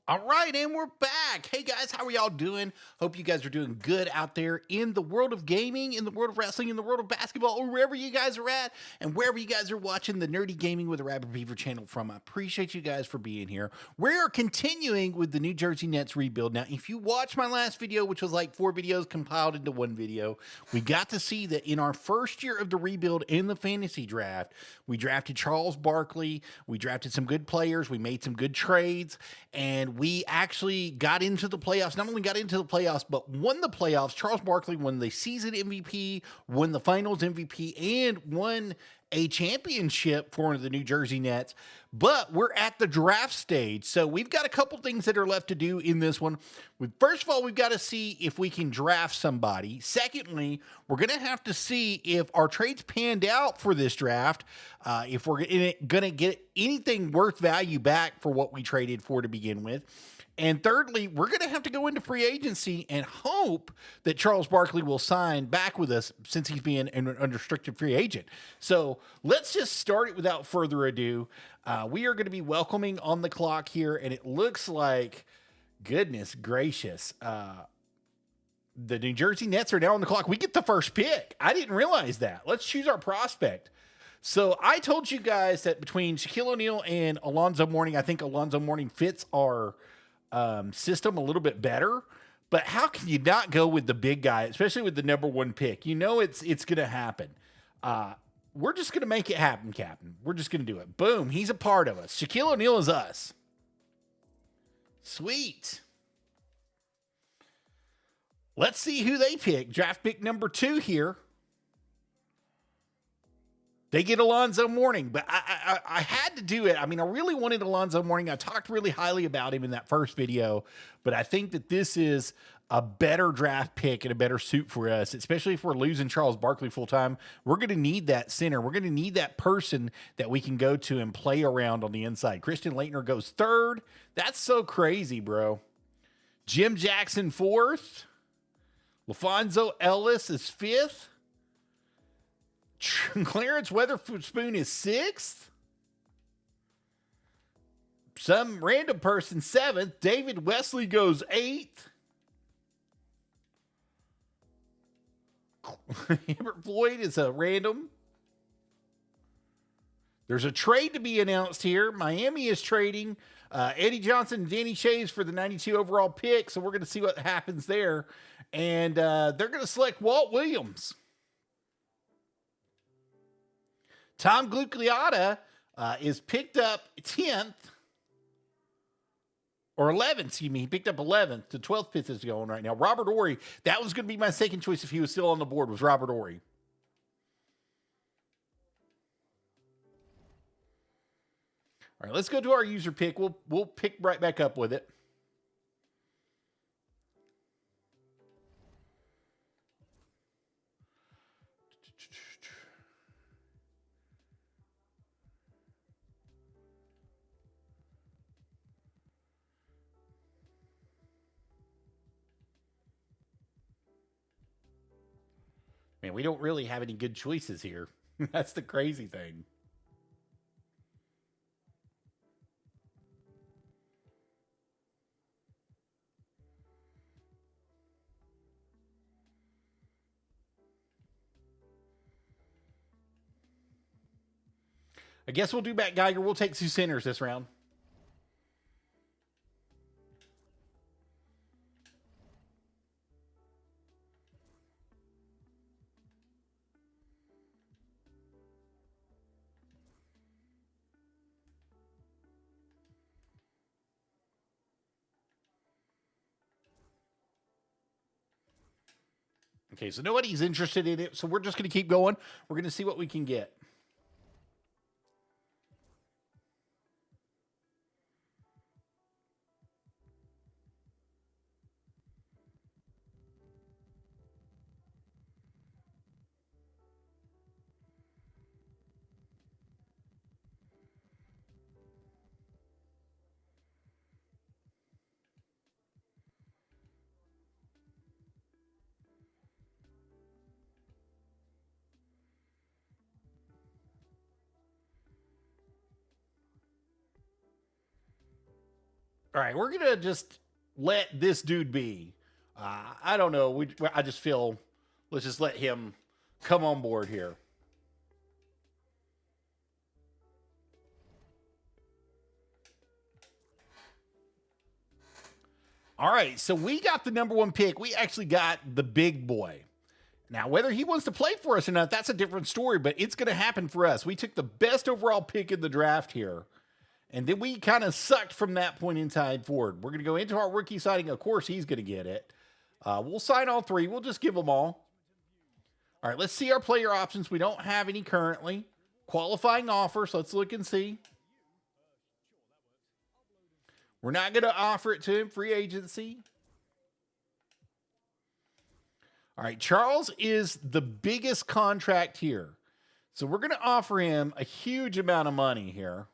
All right, and we're back. Hey guys, how are y'all doing? Hope you guys are doing good out there in the world of gaming, in the world of wrestling, in the world of basketball, or wherever you guys are at, and wherever you guys are watching the Nerdy Gaming with a Rabbit Beaver channel from. I appreciate you guys for being here. We are continuing with the New Jersey Nets rebuild. Now, if you watched my last video, which was like 4 videos compiled into one video, we got to see that in our first year of the rebuild in the fantasy draft, we drafted Charles Barkley, we drafted some good players, we made some good trades, and we actually got into the playoffs. Not only got into the playoffs, but won the playoffs. Charles Barkley won the season MVP, won the finals MVP, and won a championship for the New Jersey Nets. But we're at the draft stage, so we've got a couple things that are left to do in this one. First of all, we've got to see if we can draft somebody. Secondly, we're going to have to see if our trades panned out for this draft, if we're going to get anything worth value back for what we traded for to begin with. And thirdly, we're going to have to go into free agency and hope that Charles Barkley will sign back with us since he's being an unrestricted free agent. So let's just start it without further ado. We are going to be welcoming on the clock here, and it looks like, goodness gracious, the New Jersey Nets are now on the clock. We get the first pick. I didn't realize that. Let's choose our prospect. So I told you guys that between Shaquille O'Neal and Alonzo Mourning, I think Alonzo Mourning fits our system a little bit better. But how can you not go with the big guy, especially with the number one pick? You know it's going to happen. We're just going to make it happen, Captain. We're just going to do it. Boom. He's a part of us. Shaquille O'Neal is us. Sweet. Let's see who they pick. Draft pick number 2 here. They get Alonzo Mourning, but I had to do it. I mean, I really wanted Alonzo Mourning. I talked really highly about him in that first video, but I think that this is a better draft pick and a better suit for us, especially if we're losing Charles Barkley full time. We're going to need that center. We're going to need that person that we can go to and play around on the inside. Christian Laettner goes 3rd. That's so crazy, bro. Jim Jackson 4th. LaFonso Ellis is 5th. Clarence Weatherspoon is 6th. Some random person 7th. David Wesley goes 8th. Hubert Floyd is a random. There's a trade to be announced here. Miami is trading Eddie Johnson and Danny Shays for the 92 overall pick, so we're going to see what happens there. And they're going to select Walt Williams. Tom Glucciata is picked up 10th, or 11th, excuse me. He picked up 11th. The 12th pick is going right now. Robert Horry, that was going to be my second choice if he was still on the board, was Robert Horry. All right, let's go to our user pick. We'll pick right back up with it. Man, we don't really have any good choices here. That's the crazy thing. I guess we'll do Matt Geiger. We'll take 2 centers this round. Okay, so nobody's interested in it, so we're just going to keep going. We're going to see what we can get. All right, we're going to just let this dude be. I don't know. I just feel let's just let him come on board here. All right, so we got the number 1 pick. We actually got the big boy. Now, whether he wants to play for us or not, that's a different story, but it's going to happen for us. We took the best overall pick in the draft here, and then we kind of sucked from that point in time forward. We're going to go into our rookie signing. Of course, he's going to get it. We'll sign all 3. We'll just give them all. All right, let's see our player options. We don't have any currently. Qualifying offers. Let's look and see. We're not going to offer it to him. Free agency. All right, Charles is the biggest contract here. So we're going to offer him a huge amount of money here.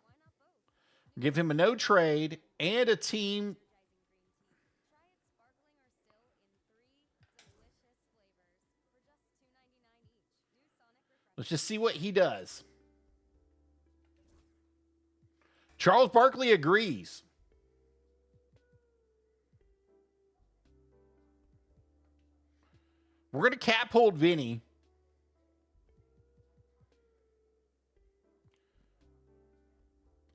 Give him a no trade and a team. Let's just see what he does. Charles Barkley agrees. We're going to cap hold Vinny.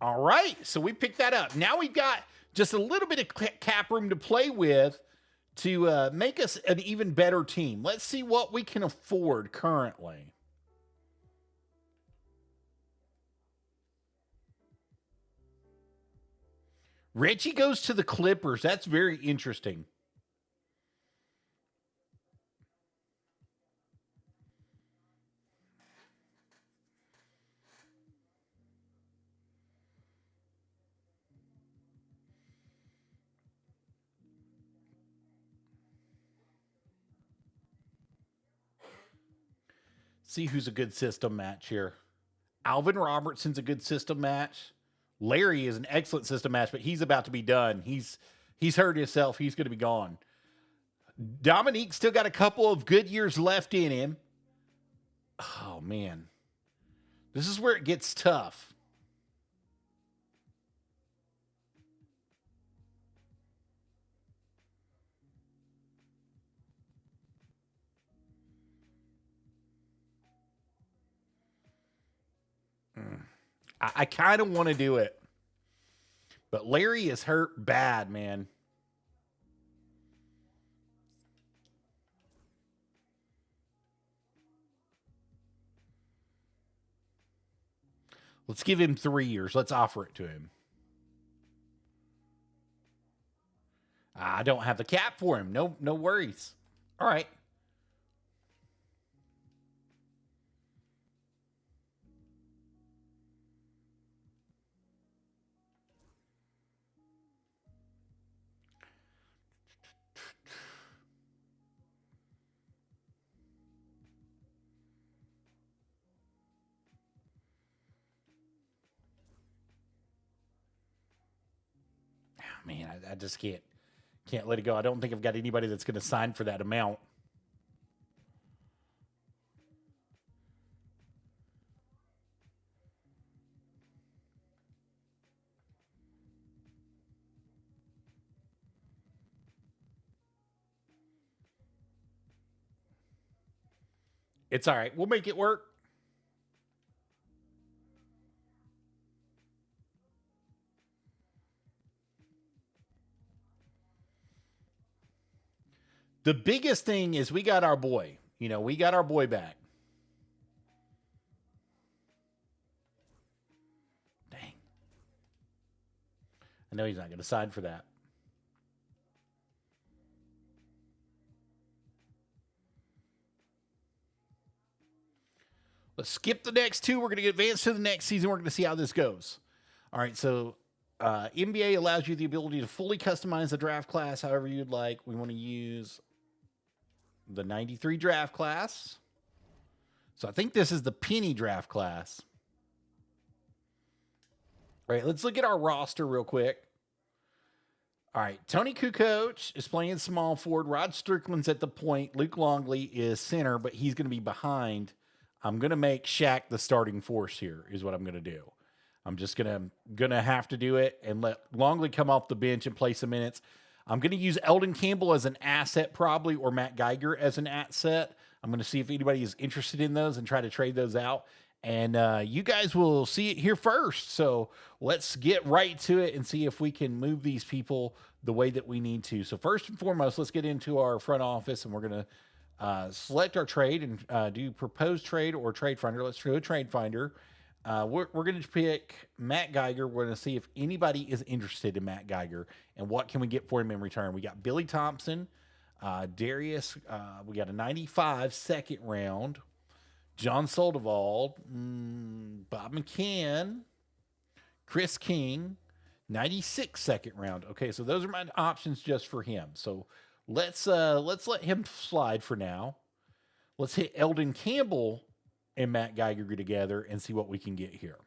All right, so we picked that up. Now we've got just a little bit of cap room to play with to make us an even better team. Let's see what we can afford currently. Reggie goes to the Clippers. That's very interesting. See who's a good system match here. Alvin Robertson's a good system match. Larry is an excellent system match, but he's about to be done. He's hurt himself. He's going to be gone. Dominique's still got a couple of good years left in him. Oh, man. This is where it gets tough. I kind of want to do it. But Larry is hurt bad, man. Let's give him 3 years. Let's offer it to him. I don't have the cap for him. No worries. All right. Man, I just can't let it go. I don't think I've got anybody that's going to sign for that amount. It's all right. We'll make it work. The biggest thing is we got our boy. We got our boy back. Dang. I know he's not going to sign for that. Let's skip the next 2. We're going to advance to the next season. We're going to see how this goes. All right, so NBA allows you the ability to fully customize the draft class however you'd like. We want to use the 93 draft class. So I think this is the penny draft class. All right, let's look at our roster real quick. All right, Tony Kukoc is playing small forward. Rod Strickland's at the point. Luke Longley is center, but he's going to be behind. I'm going to make Shaq the starting force here is what I'm going to do. I'm just gonna have to do it and let Longley come off the bench and play some minutes. I'm gonna use Eldon Campbell as an asset probably, or Matt Geiger as an asset. I'm gonna see if anybody is interested in those and try to trade those out. And you guys will see it here first. So let's get right to it and see if we can move these people the way that we need to. So first and foremost, let's get into our front office, and we're going to select our trade and do propose trade or trade finder. Let's do a trade finder. We're going to pick Matt Geiger. We're going to see if anybody is interested in Matt Geiger and what can we get for him in return. We got Billy Thompson, Darius. We got a 95 second round. John Soldevald, Bob McCann, Chris King, 96 second round. Okay, so those are my options just for him. So let's let him slide for now. Let's hit Eldon Campbell and Matt Geiger together and see what we can get here.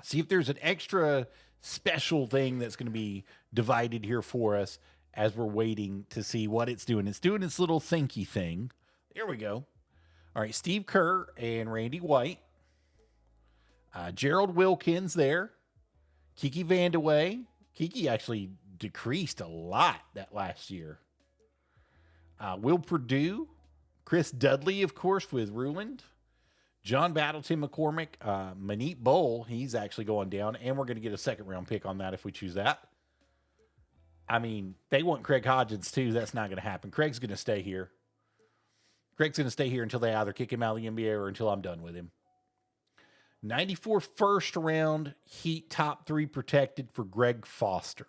See if there's an extra special thing that's going to be divided here for us as we're waiting to see what it's doing. It's doing its little thinky thing. There we go. All right, Steve Kerr and Randy White. Gerald Wilkins there. Kiki Vandeweghe. Kiki actually decreased a lot that last year. Will Perdue. Chris Dudley, of course, with Ruland. John Battleton McCormick. Manit Bowl, he's actually going down. And we're going to get a second-round pick on that if we choose that. I mean, they want Craig Hodgins, too. That's not going to happen. Craig's going to stay here. Craig's going to stay here until they either kick him out of the NBA or until I'm done with him. 94 first round Heat top 3 protected for Greg Foster.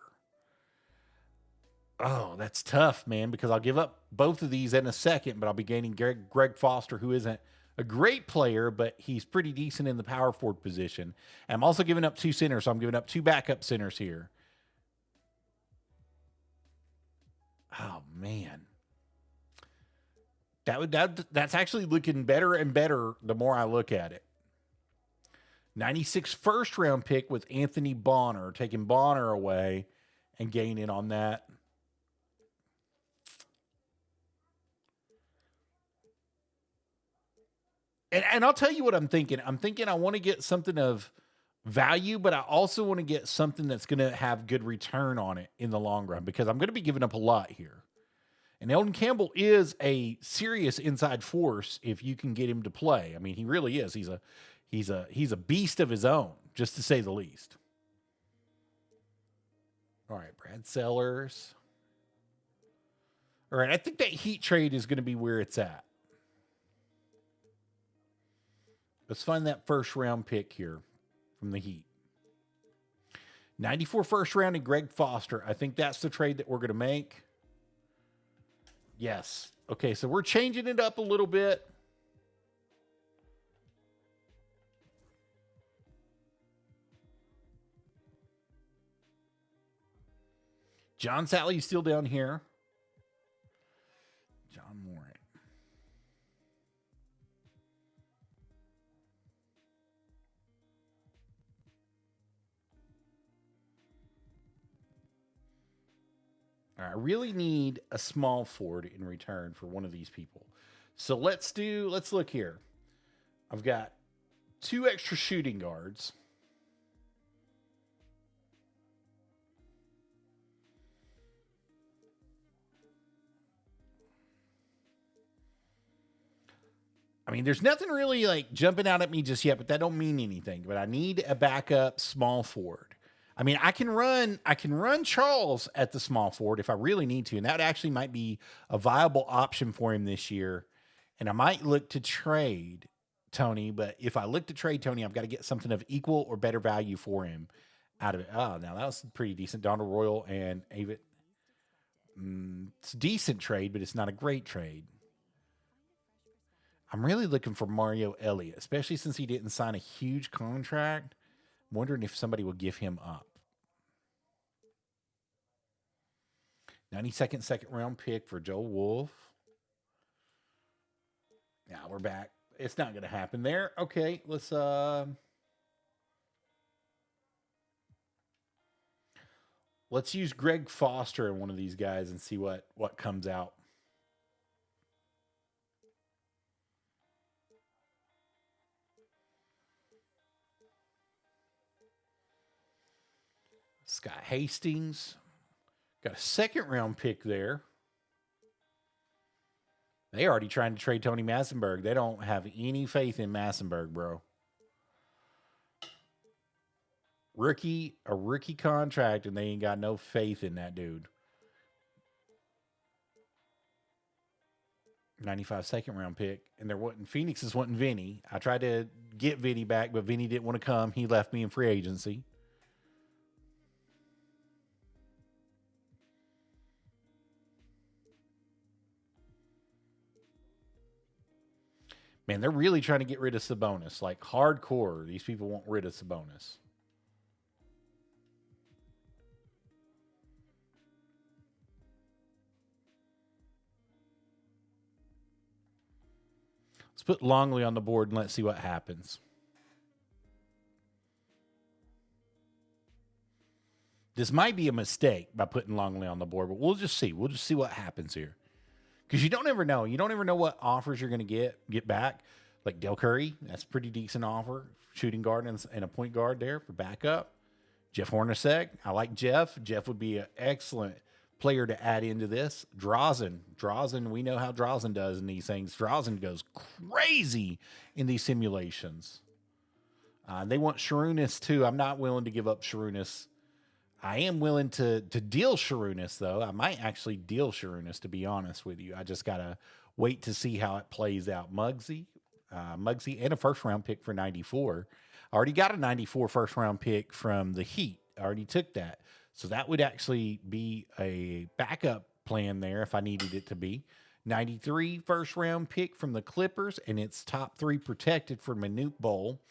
Oh, that's tough, man, because I'll give up both of these in a second, but I'll be gaining Greg Foster, who isn't a great player, but he's pretty decent in the power forward position. And I'm also giving up 2 centers, so I'm giving up 2 backup centers here. Oh, man. That's actually looking better and better the more I look at it. 96 first round pick with Anthony Bonner, taking Bonner away and gaining on that. And I'll tell you what I'm thinking. I'm thinking I want to get something of value, but I also want to get something that's going to have good return on it in the long run, because I'm going to be giving up a lot here. And Eldon Campbell is a serious inside force if you can get him to play. I mean, he really is. He's a beast of his own, just to say the least. All right, Brad Sellers. All right, I think that Heat trade is going to be where it's at. Let's find that first round pick here from the Heat. 94 first round and Greg Foster. I think that's the trade that we're going to make. Yes. Okay, so we're changing it up a little bit. John Sally's still down here. John Mourning. All right, I really need a small forward in return for one of these people. So let's look here. I've got 2 extra shooting guards. I mean, there's nothing really like jumping out at me just yet, but that don't mean anything. But I need a backup small forward. I mean, I can run Charles at the small forward if I really need to, and that actually might be a viable option for him this year. And I might look to trade Tony, but if I look to trade Tony, I've got to get something of equal or better value for him out of it. Oh, now that was pretty decent. Donald Royal and Avett. It's a decent trade, but it's not a great trade. I'm really looking for Mario Elliott, especially since he didn't sign a huge contract. I'm wondering if somebody will give him up. 92nd second round pick for Joe Wolf. Now we're back. It's not going to happen there. Okay, let's use Greg Foster in one of these guys and see what comes out. Scott Hastings. Got a second round pick there. They already trying to trade Tony Massenberg. They don't have any faith in Massenberg, bro. A rookie contract, and they ain't got no faith in that dude. 95 second round pick, and they're wanting Phoenix is wanting Vinny. I tried to get Vinny back, but Vinny didn't want to come. He left me in free agency. Man, they're really trying to get rid of Sabonis. Like hardcore, these people want rid of Sabonis. Let's put Longley on the board and let's see what happens. This might be a mistake by putting Longley on the board, but we'll just see. We'll just see what happens here. Because you don't ever know. You don't ever know what offers you're going to get back. Like Del Curry, that's a pretty decent offer. Shooting guard and a point guard there for backup. Jeff Hornacek, I like Jeff. Jeff would be an excellent player to add into this. Drazen, we know how Drazen does in these things. Drazen goes crazy in these simulations. They want Sharunas too. I'm not willing to give up Sharunas. I am willing to deal Sharunas, though. I might actually deal Sharunas, to be honest with you. I just got to wait to see how it plays out. Muggsy, and a first-round pick for 94. I already got a 94 first-round pick from the Heat. I already took that. So that would actually be a backup plan there if I needed it to be. 93 first-round pick from the Clippers, and it's top 3 protected for Manute Bowl.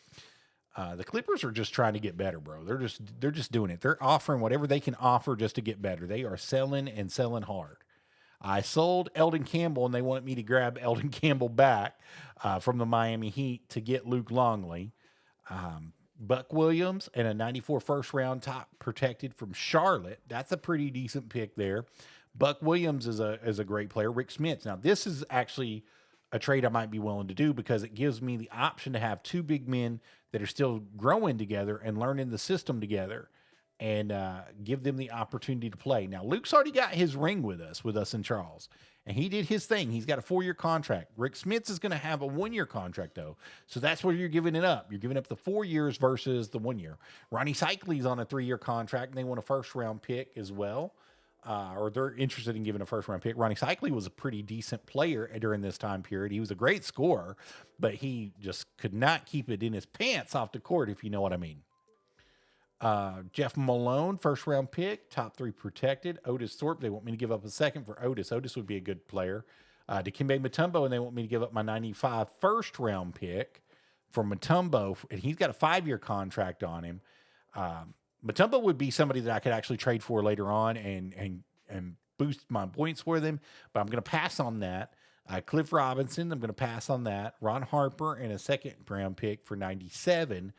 The Clippers are just trying to get better, bro. They're just doing it. They're offering whatever they can offer just to get better. They are selling and selling hard. I sold Eldon Campbell, and they wanted me to grab Eldon Campbell back from the Miami Heat to get Luke Longley. Buck Williams and a 94 first round top protected from Charlotte. That's a pretty decent pick there. Buck Williams is a great player. Rick Smits. Now, this is actually a trade I might be willing to do because it gives me the option to have 2 big men that are still growing together and learning the system together and give them the opportunity to play. Now, Luke's already got his ring with us and Charles, and he did his thing. He's got a 4-year contract. Rick Smits is going to have a 1-year contract, though. So that's where you're giving it up. You're giving up the 4 years versus the 1 year. Ronnie Cycley's on a 3-year contract, and they want a first-round pick as well. Or they're interested in giving a first-round pick. Ronnie Cycley was a pretty decent player during this time period. He was a great scorer, but he just could not keep it in his pants off the court, if you know what I mean. Jeff Malone, first-round pick, top 3 protected. Otis Thorpe, they want me to give up a second for Otis. Otis would be a good player. Dikembe Mutombo, and they want me to give up my 95 first-round pick for Mutombo, and he's got a 5-year contract on him. Mutombo would be somebody that I could actually trade for later on and boost my points for them, but I'm going to pass on that. Cliff Robinson, I'm going to pass on that. Ron Harper and a second-round pick for 97.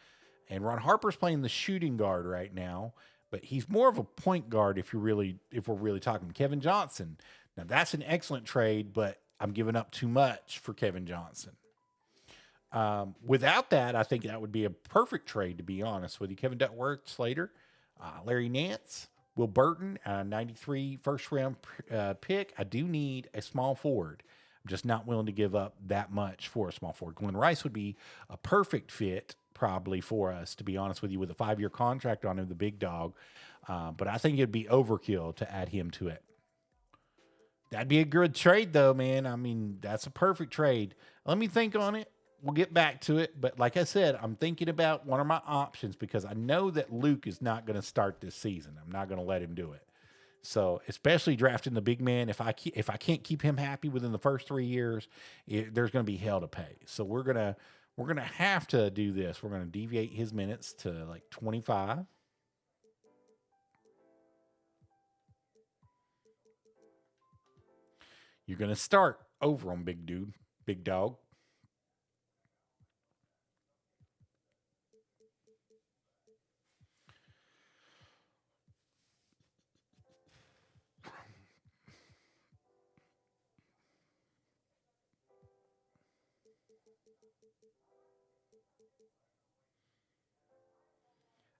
And Ron Harper's playing the shooting guard right now, but he's more of a point guard if we're really talking. Kevin Johnson. Now, that's an excellent trade, but I'm giving up too much for Kevin Johnson. Without that, I think that would be a perfect trade, to be honest with you. Kevin Duckworth, Slater, Larry Nance, Will Burton, 93 first-round pick. I do need a small forward. I'm just not willing to give up that much for a small forward. Glenn Rice would be a perfect fit probably for us, to be honest with you, with a 5-year contract on him, the big dog. But I think it'd be overkill to add him to it. That'd be a good trade, though, man. I mean, that's a perfect trade. Let me think on it. We'll get back to it. But like I said, I'm thinking about one of my options because I know that Luke is not going to start this season. I'm not going to let him do it. So, especially drafting the big man, if I can't keep him happy within the first 3 years, there's going to be hell to pay. So we're gonna have to do this. We're going to deviate his minutes to like 25. You're going to start over on big dog.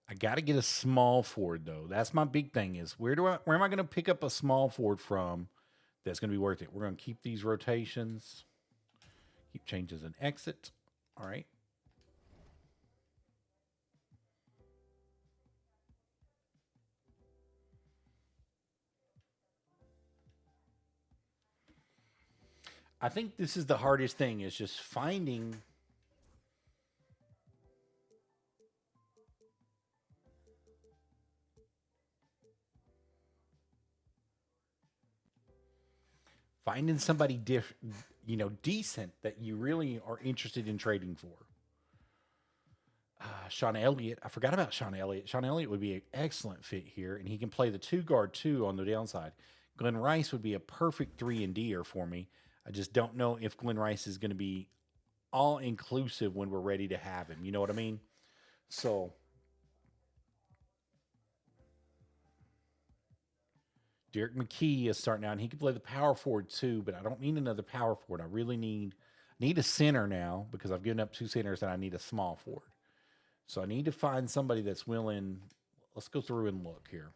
I got to get a small forward though. That's my big thing is where am I going to pick up a small forward from that's going to be worth it? We're going to keep these rotations. Keep changes and exit. All right. I think this is the hardest thing is just finding somebody decent that you really are interested in trading for. Sean Elliott. I forgot about Sean Elliott. Sean Elliott would be an excellent fit here, and he can play the two guard too on the downside. Glenn Rice would be a perfect 3-and-D'er for me. I just don't know if Glenn Rice is going to be all inclusive when we're ready to have him. You know what I mean? So Derek McKee is starting out, and he can play the power forward too, but I don't need another power forward. I really need a center now because I've given up two centers and I need a small forward. So I need to find somebody that's willing. Let's go through and look here.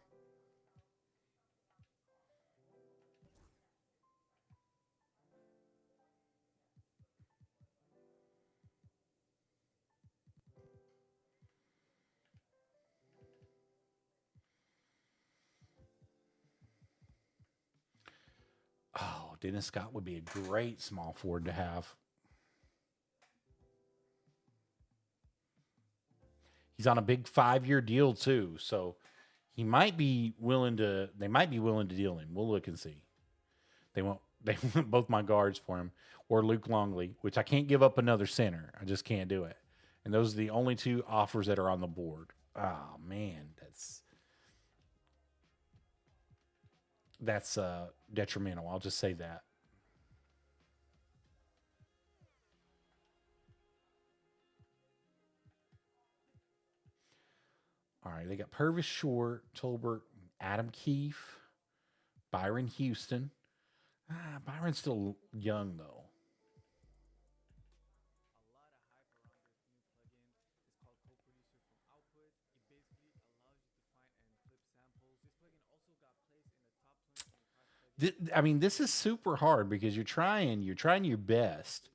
Oh, Dennis Scott would be a great small forward to have. He's on a big 5-year deal too, so he might be willing to. They might be willing to deal him. We'll look and see. They won't. They want both my guards for him, or Luke Longley, which I can't give up another center. I just can't do it. And those are the only two offers that are on the board. Oh man, that's detrimental. I'll just say that. All right, they got Purvis Short, Tolbert, Adam Keefe, Byron Houston. Byron's still young though. I mean, this is super hard because you're trying your best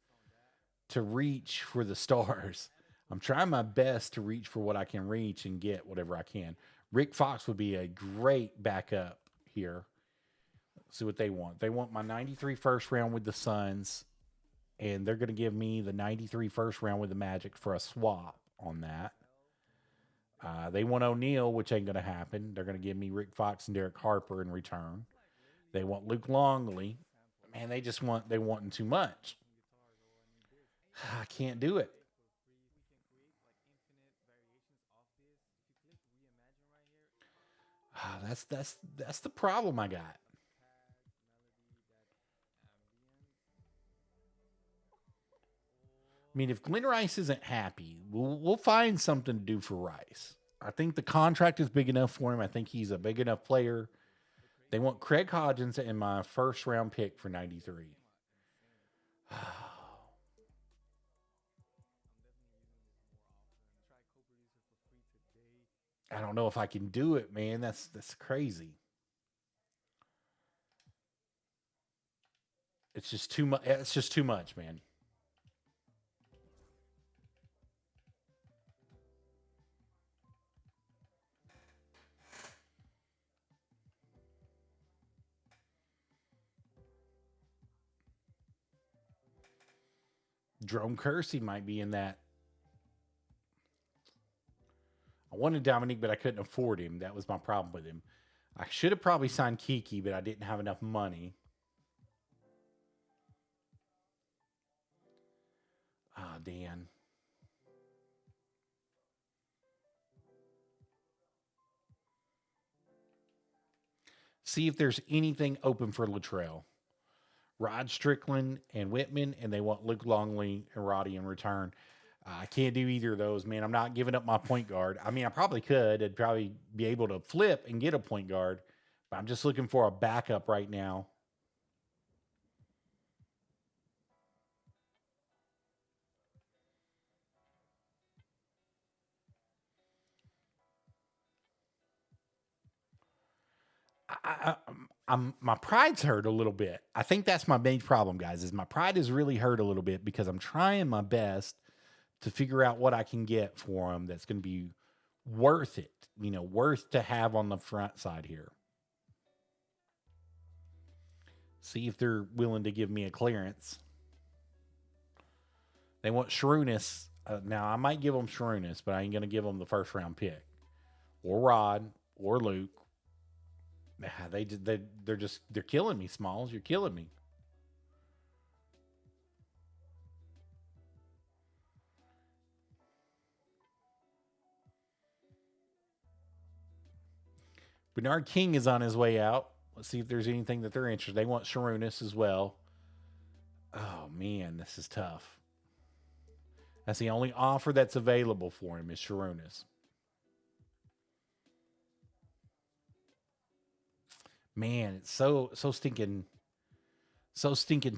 to reach for the stars. I'm trying my best to reach for what I can reach and get whatever I can. Rick Fox would be a great backup here. Let's see what they want. They want my 93 first round with the Suns, and they're going to give me the 93 first round with the Magic for a swap on that. They want O'Neal, which ain't going to happen. They're going to give me Rick Fox and Derek Harper in return. They want Luke Longley. Man, they wanting too much. I can't do it. That's the problem I got. I mean, if Glenn Rice isn't happy, we'll find something to do for Rice. I think the contract is big enough for him. I think he's a big enough player. They want Craig Hodgins in my first round pick for 93. I don't know if I can do it, man. That's crazy. It's just too much. It's just too much, man. Jerome Kersey might be in that. I wanted Dominique, but I couldn't afford him. That was my problem with him. I should have probably signed Kiki, but I didn't have enough money. Ah, Dan. See if there's anything open for Latrell. Rod Strickland and Whitman, and they want Luke Longley and Roddy in return. I can't do either of those, man. I'm not giving up my point guard. I mean, I probably could. I'd probably be able to flip and get a point guard, but I'm just looking for a backup right now. my pride's hurt a little bit. I think that's my main problem, guys, is my pride is really hurt a little bit because I'm trying my best to figure out what I can get for them that's going to be worth it, worth to have on the front side here. See if they're willing to give me a clearance. They want Shrewdness. Now, I might give them Shrewdness, but I ain't going to give them the first round pick. Or Rod, or Luke. They're killing me, Smalls. You're killing me. Bernard King is on his way out. Let's see if there's anything that they're interested. They want Sharunas as well. Oh, man, this is tough. That's the only offer that's available for him is Sharunas. Man, it's so stinking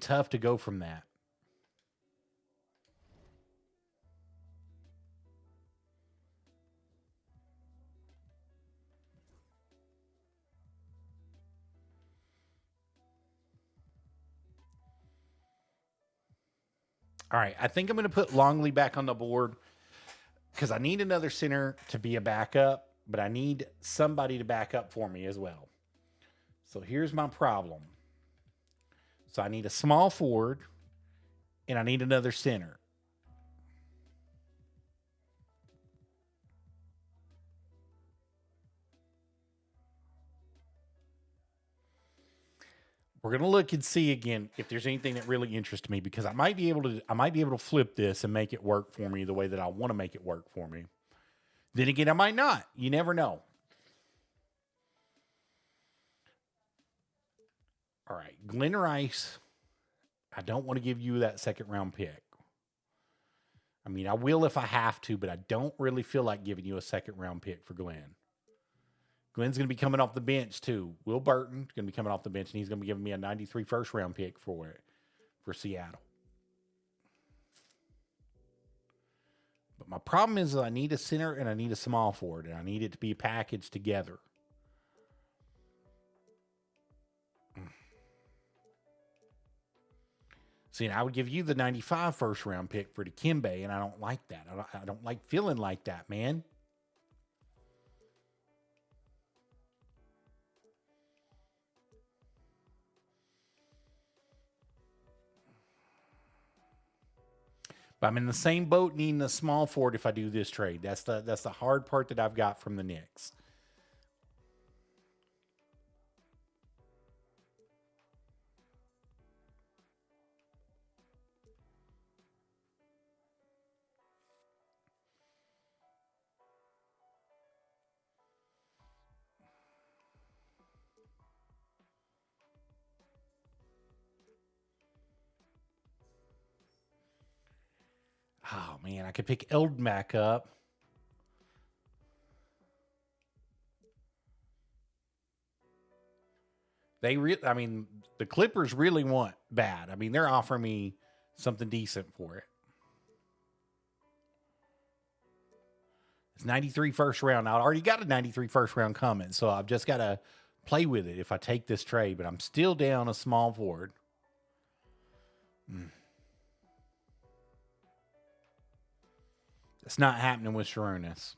tough to go from that. All right, I think I'm going to put Longley back on the board because I need another center to be a backup, but I need somebody to back up for me as well. So here's my problem. So I need a small forward, and I need another center. We're gonna look and see again if there's anything that really interests me because I might be able to flip this and make it work for me the way that I want to make it work for me. Then again, I might not. You never know. All right, Glenn Rice. I don't want to give you that second round pick. I mean, I will if I have to, but I don't really feel like giving you a second round pick for Glenn. Glenn's going to be coming off the bench, too. Will Burton's going to be coming off the bench, and he's going to be giving me a 93 first round pick for Seattle. But my problem is I need a center and I need a small forward, and I need it to be packaged together. See, I would give you the 95 first round pick for Dikembe, and I don't like that. I don't like feeling like that, man. But I'm in the same boat needing a small forward if I do this trade. That's the hard part that I've got from the Knicks. Oh, man, I could pick Eldon back up. The Clippers really want bad. I mean, they're offering me something decent for it. It's 93 first round. I already got a 93 first round coming, so I've just got to play with it if I take this trade, but I'm still down a small forward. It's not happening with Sharunas.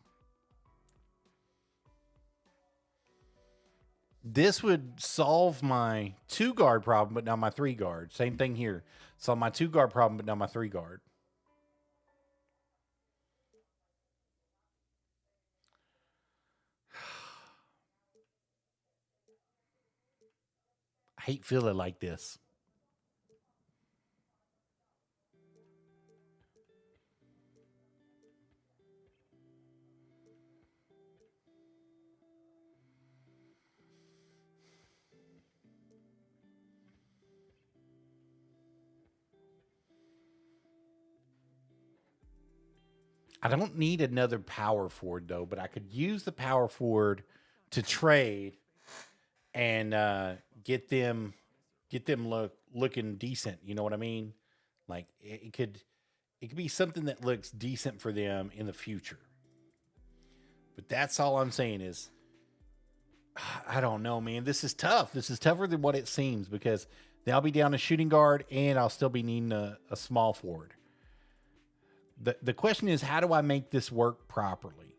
This would solve my 2-guard problem, but not my 3-guard. Same thing here. Solve my 2-guard problem, but not my 3-guard. I hate feeling like this. I don't need another power forward though, but I could use the power forward to trade and get them looking decent. You know what I mean? Like it could be something that looks decent for them in the future. But that's all I'm saying is I don't know, man. This is tough. This is tougher than what it seems because then I'll be down a shooting guard and I'll still be needing a small forward. The question is, how do I make this work properly?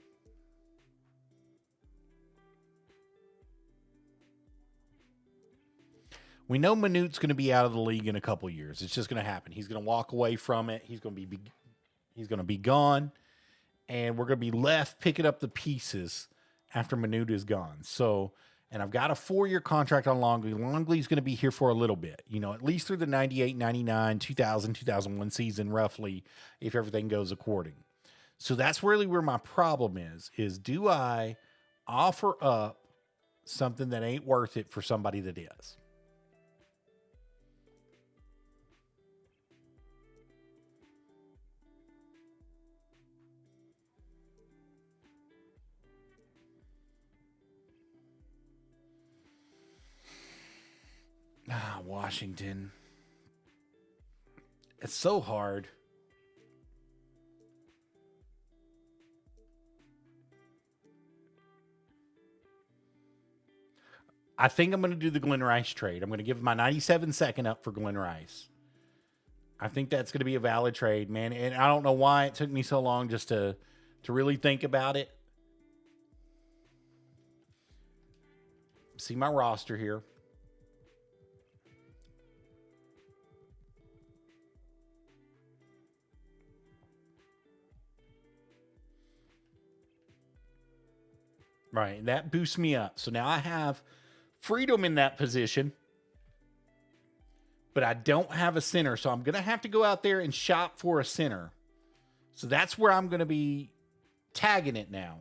We know Manute's going to be out of the league in a couple years. It's just going to happen. He's going to walk away from it. He's going to be gone, and we're going to be left picking up the pieces after Manute is gone. So, and I've got a 4-year contract on Longley. Longley's going to be here for a little bit, at least through the 98, 99, 2000, 2001 season, roughly, if everything goes according. So that's really where my problem is do I offer up something that ain't worth it for somebody that is? Washington. It's so hard. I think I'm going to do the Glenn Rice trade. I'm going to give my 97 up for Glenn Rice. I think that's going to be a valid trade, man. And I don't know why it took me so long just to really think about it. See my roster here. Right. That boosts me up. So now I have freedom in that position, but I don't have a center. So I'm going to have to go out there and shop for a center. So that's where I'm going to be tagging it now.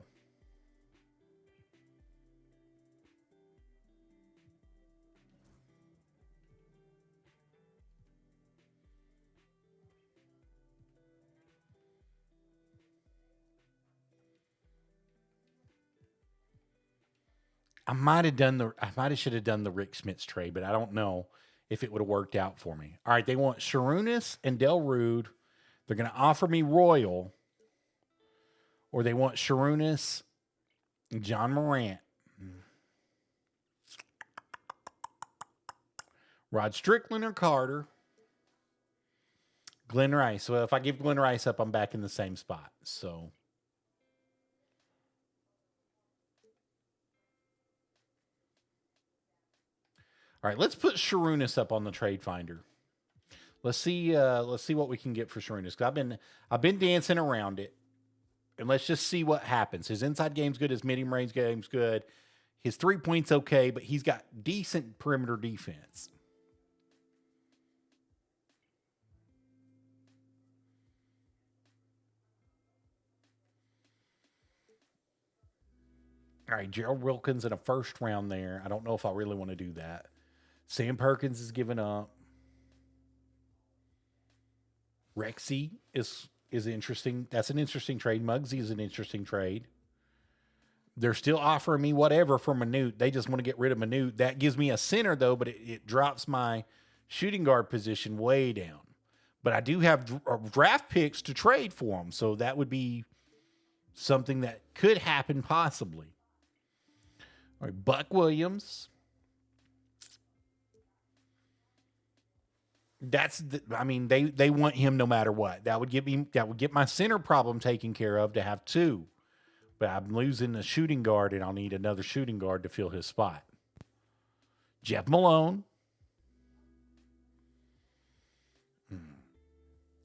I might have should have done the Rick Smits trade, but I don't know if it would have worked out for me. All right, they want Sharunas and Del Rude. They're going to offer me Royal, or they want Sharunas and John Morant. Rod Strickland or Carter. Glenn Rice. Well, if I give Glenn Rice up, I'm back in the same spot. So all right, let's put Sharunas up on the trade finder. Let's see what we can get for Sharunas. Because I've been dancing around it. And let's just see what happens. His inside game's good, his medium range game's good. His 3-point's okay, but he's got decent perimeter defense. All right, Gerald Wilkins in a first round there. I don't know if I really want to do that. Sam Perkins is giving up. Rexy is interesting. That's an interesting trade. Muggsy is an interesting trade. They're still offering me whatever for Manute. They just want to get rid of Manute. That gives me a center, though, but it drops my shooting guard position way down. But I do have draft picks to trade for them, so that would be something that could happen possibly. All right, Buck Williams. They want him no matter what. That would get my center problem taken care of to have two. But I'm losing the shooting guard, and I'll need another shooting guard to fill his spot. Jeff Malone.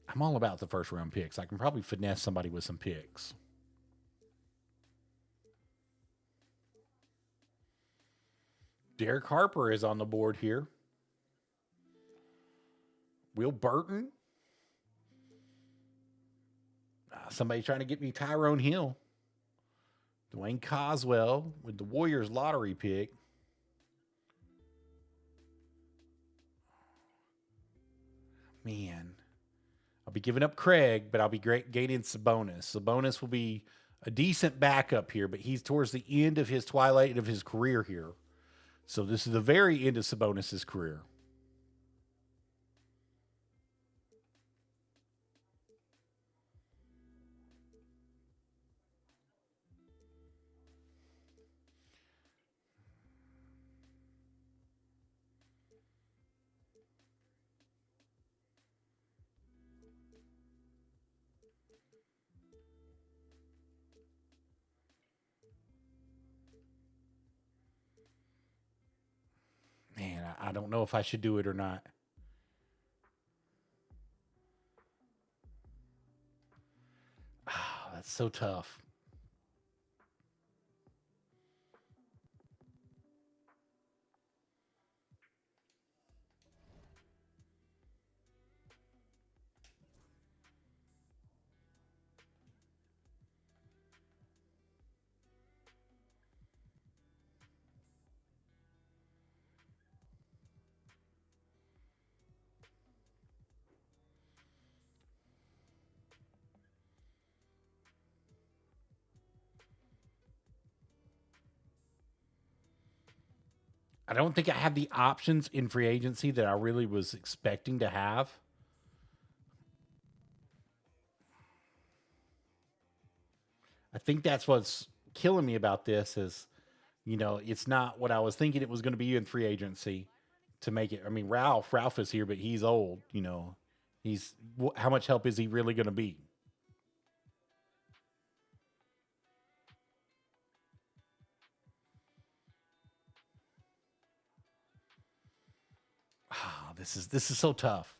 I'm all about the first round picks. I can probably finesse somebody with some picks. Derek Harper is on the board here. Will Burton. Somebody trying to get me Tyrone Hill. Dwayne Coswell with the Warriors lottery pick. Man. I'll be giving up Craig, but I'll be gaining Sabonis. Sabonis will be a decent backup here, but he's towards the end of his twilight of his career here. So this is the very end of Sabonis' career. And I don't know if I should do it or not. Oh, that's so tough. I don't think I have the options in free agency that I really was expecting to have. I think that's what's killing me about this is, it's not what I was thinking it was going to be in free agency to make it. I mean, Ralph is here, but he's old. How much help is he really going to be? Ah, this is so tough.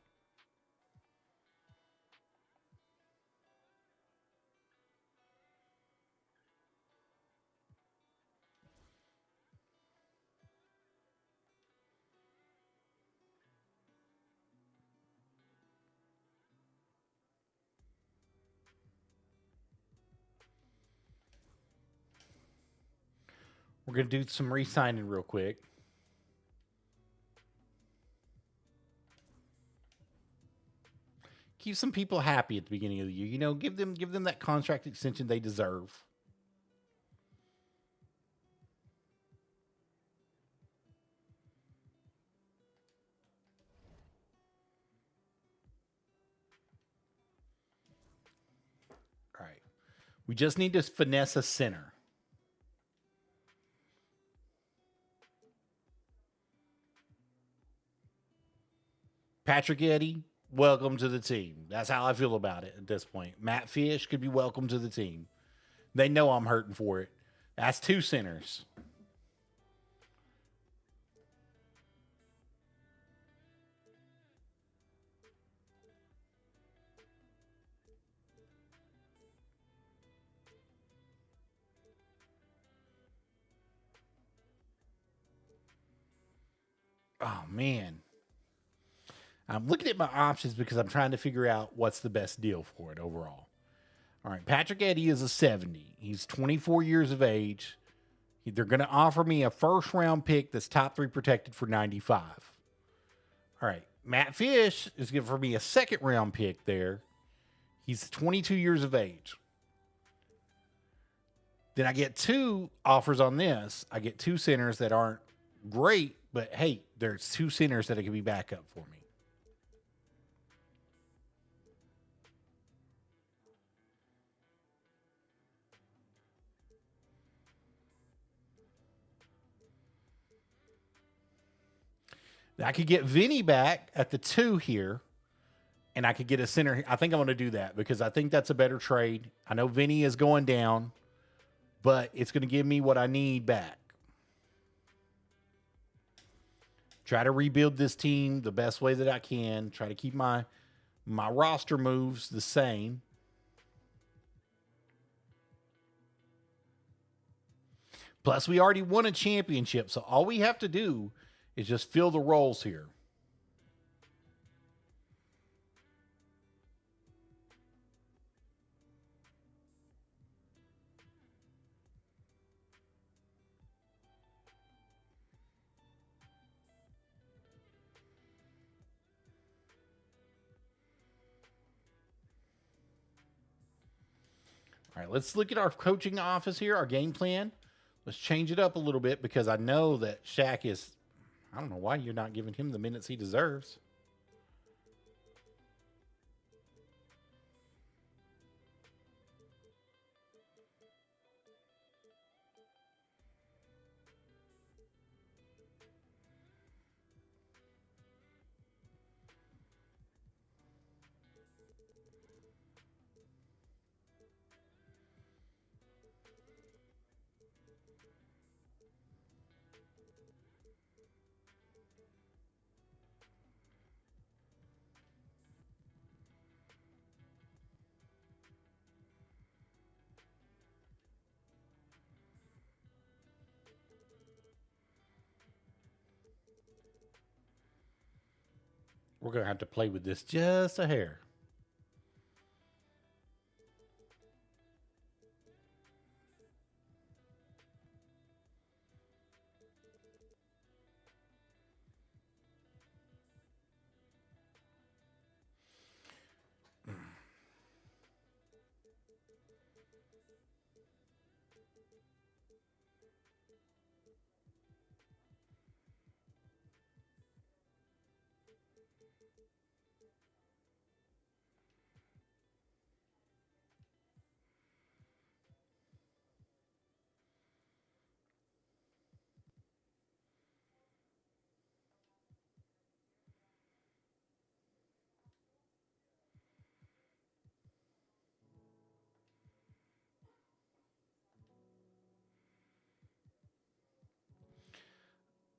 We're going to do some re-signing real quick. Keep some people happy at the beginning of the year. Give them that contract extension they deserve. All right. We just need to finesse a center. Patrick Eddy, welcome to the team. That's how I feel about it at this point. Matt Fish could be welcome to the team. They know I'm hurting for it. That's two centers. Oh, man. I'm looking at my options because I'm trying to figure out what's the best deal for it overall. All right, Patrick Eddy is a 70. He's 24 years of age. They're going to offer me a first round pick that's top 3 protected for 95. All right, Matt Fish is going for me a second round pick there. He's 22 years of age. Then I get 2 offers on this. I get 2 centers that aren't great, but hey, there's 2 centers that can be backup for me. I could get Vinny back at the 2 here, and I could get a center. I think I'm going to do that because I think that's a better trade. I know Vinny is going down, but it's going to give me what I need back. Try to rebuild this team the best way that I can. Try to keep my roster moves the same. Plus, we already won a championship, so all we have to do is just fill the roles here. All right, let's look at our coaching office here, our game plan. Let's change it up a little bit because I know that Shaq is, I don't know why you're not giving him the minutes he deserves. We're going to have to play with this just a hair.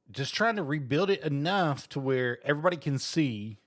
Just trying to rebuild it enough to where everybody can see.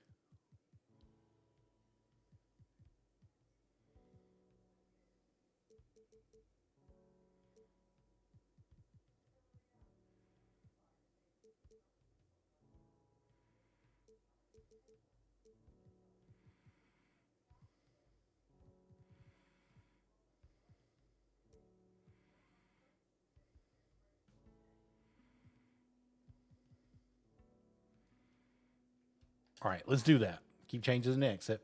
All right, let's do that. Keep changing the exit.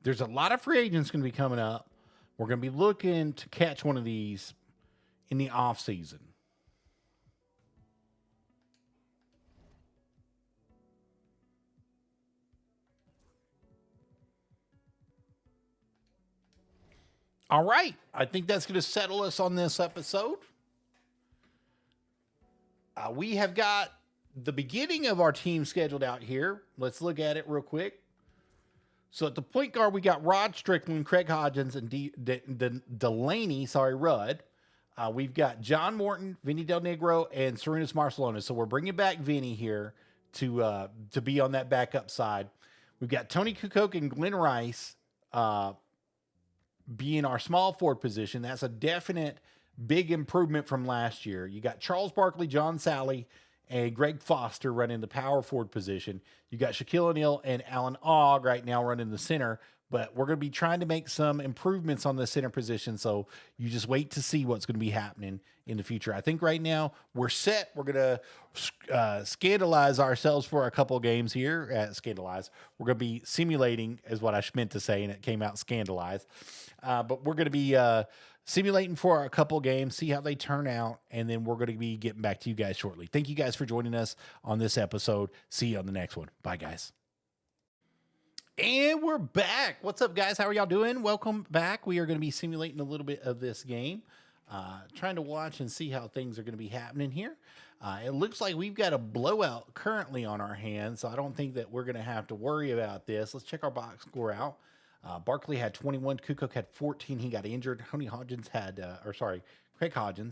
There's a lot of free agents going to be coming up. We're going to be looking to catch one of these in the off season. All right. I think that's going to settle us on this episode. We have got the beginning of our team scheduled out here. Let's look at it real quick. So at the point guard, we got Rod Strickland, Craig Hodgins, and Delaney, Rudd. We've got John Morton, Vinny Del Negro, and Serenas Marcelona. So we're bringing back Vinny here to be on that backup side. We've got Tony Kukoc and Glenn Rice being our small forward position. That's a definite big improvement from last year. You got Charles Barkley, John Sally, and Greg Foster running the power forward position. You got Shaquille O'Neal and Alan Ogg right now running the center, but we're going to be trying to make some improvements on the center position. So you just wait to see what's going to be happening in the future. I think right now we're set. We're going to scandalize ourselves for a couple of games here at Scandalize. We're going to be simulating is what I meant to say, and it came out scandalized. But we're going to be simulating for a couple games, see how they turn out, and then we're going to be getting back to you guys shortly. Thank you guys for joining us on this episode. See you on the next one. Bye, guys. And we're back. What's up, guys? How are y'all doing? Welcome back. We are going to be simulating a little bit of this game, trying to watch and see how things are going to be happening here. It looks like we've got a blowout currently on our hands, so I don't think that we're going to have to worry about this. Let's check our box score out. Barkley had 21. Kukoc had 14. He got injured. Craig Hodgins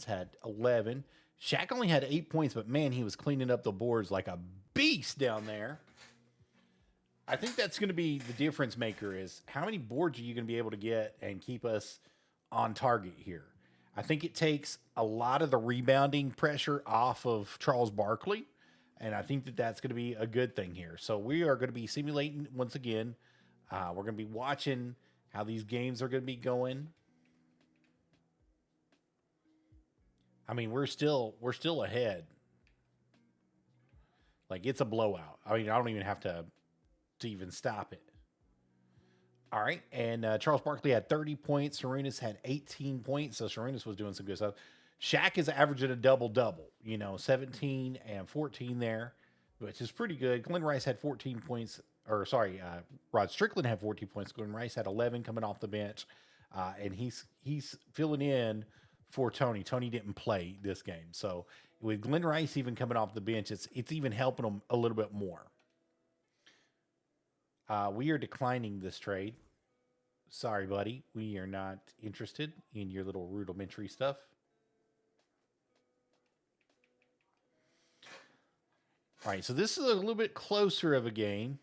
had 11. Shaq only had 8 points, but man, he was cleaning up the boards like a beast down there. I think that's going to be the difference maker is how many boards are you going to be able to get and keep us on target here? I think it takes a lot of the rebounding pressure off of Charles Barkley, and I think that that's going to be a good thing here. So we are going to be simulating once again. We're going to be watching how these games are going to be going. I mean, we're still ahead. Like it's a blowout. I mean, I don't even have to even stop it. All right, and Charles Barkley had 30 points. Serenas had 18 points, so Serenas was doing some good stuff. Shaq is averaging a double-double, 17 and 14 there, which is pretty good. Glenn Rice had 14 points. Rod Strickland had 14 points. Glenn Rice had 11 coming off the bench, and he's filling in for Tony. Tony didn't play this game, so with Glenn Rice even coming off the bench, it's even helping him a little bit more. We are declining this trade. Sorry, buddy. We are not interested in your little rudimentary stuff. All right, so this is a little bit closer of a game.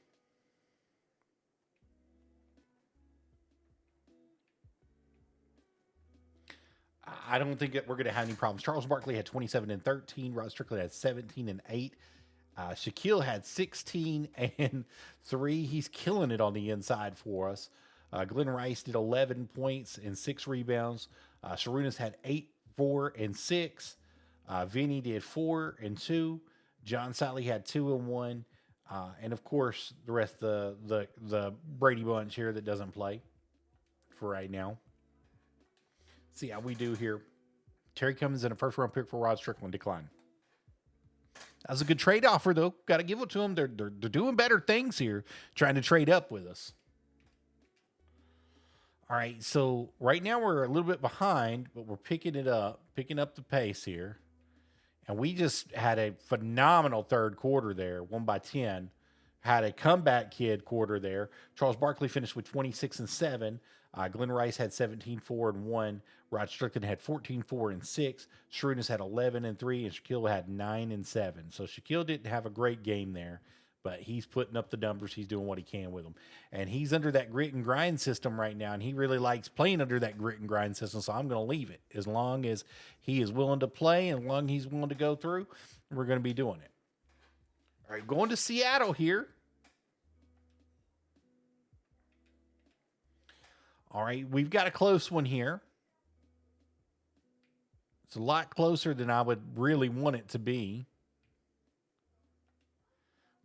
I don't think that we're going to have any problems. Charles Barkley had 27 and 13. Rod Strickland had 17 and 8. Shaquille had 16 and 3. He's killing it on the inside for us. Glenn Rice did 11 points and 6 rebounds. Sharunas had 8, 4, and 6. Vinny did 4 and 2. John Sally had 2 and 1. And of course, the rest of the Brady bunch here that doesn't play for right now. See how we do here. Terry Cummins in a first-round pick for Rod Strickland, decline. That was a good trade offer, though. Got to give it to them. They're doing better things here, trying to trade up with us. All right, so right now we're a little bit behind, but we're picking up the pace here. And we just had a phenomenal third quarter there, 1-10. Had a comeback kid quarter there. Charles Barkley finished with 26 and 7. Glenn Rice had 17, 4, and 1. Rod Strickland had 14, 4, and 6. Sharunas had 11 and 3, and Shaquille had 9 and 7. So Shaquille didn't have a great game there, but he's putting up the numbers. He's doing what he can with them. And he's under that grit and grind system right now, and he really likes playing under that grit and grind system, so I'm going to leave it. As long as he is willing to play and as long as he's willing to go through, we're going to be doing it. All right, going to Seattle here. All right, we've got a close one here. It's a lot closer than I would really want it to be.